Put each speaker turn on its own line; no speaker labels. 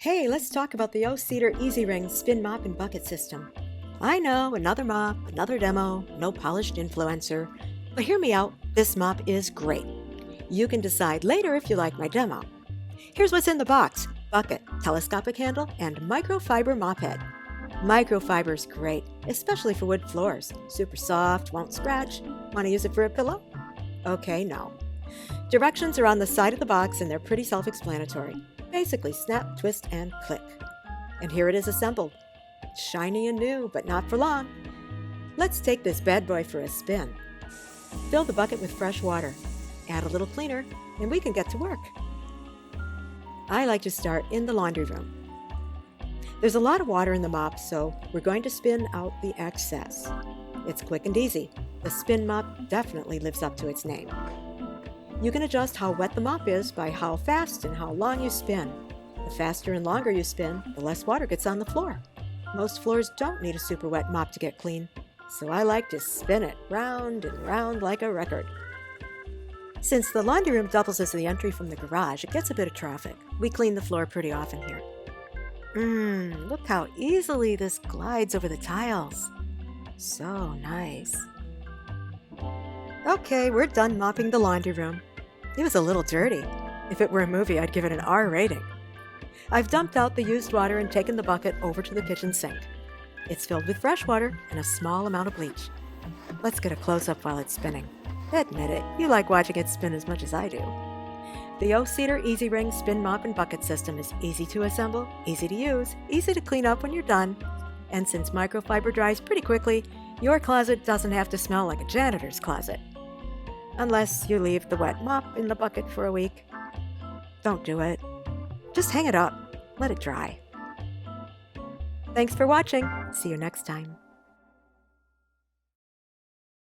Hey, let's talk about the O-Cedar EasyWring Spin Mop and Bucket System. I know, another mop, another demo, no polished influencer. But hear me out, this mop is great. You can decide later if you like my demo. Here's what's in the box: bucket, telescopic handle, and microfiber mop head. Microfiber's great, especially for wood floors. Super soft, won't scratch. Want to use it for a pillow? Okay, no. Directions are on the side of the box and they're pretty self-explanatory. Basically, snap, twist, and click. And here it is assembled. Shiny and new, but not for long. Let's take this bad boy for a spin. Fill the bucket with fresh water. Add a little cleaner, and we can get to work. I like to start in the laundry room. There's a lot of water in the mop, so we're going to spin out the excess. It's quick and easy. The spin mop definitely lives up to its name. You can adjust how wet the mop is by how fast and how long you spin. The faster and longer you spin, the less water gets on the floor. Most floors don't need a super wet mop to get clean, so I like to spin it round and round like a record. Since the laundry room doubles as the entry from the garage, it gets a bit of traffic. We clean the floor pretty often here. Look how easily this glides over the tiles. So nice. Okay, we're done mopping the laundry room. It was a little dirty. If it were a movie, I'd give it an R rating. I've dumped out the used water and taken the bucket over to the kitchen sink. It's filled with fresh water and a small amount of bleach. Let's get a close-up while it's spinning. Admit it, you like watching it spin as much as I do. The O-Cedar EasyWring Spin Mop and Bucket System is easy to assemble, easy to use, easy to clean up when you're done. And since microfiber dries pretty quickly, your closet doesn't have to smell like a janitor's closet. Unless you leave the wet mop in the bucket for a week. Don't do it. Just hang it up. Let it dry. Thanks for watching. See you next time.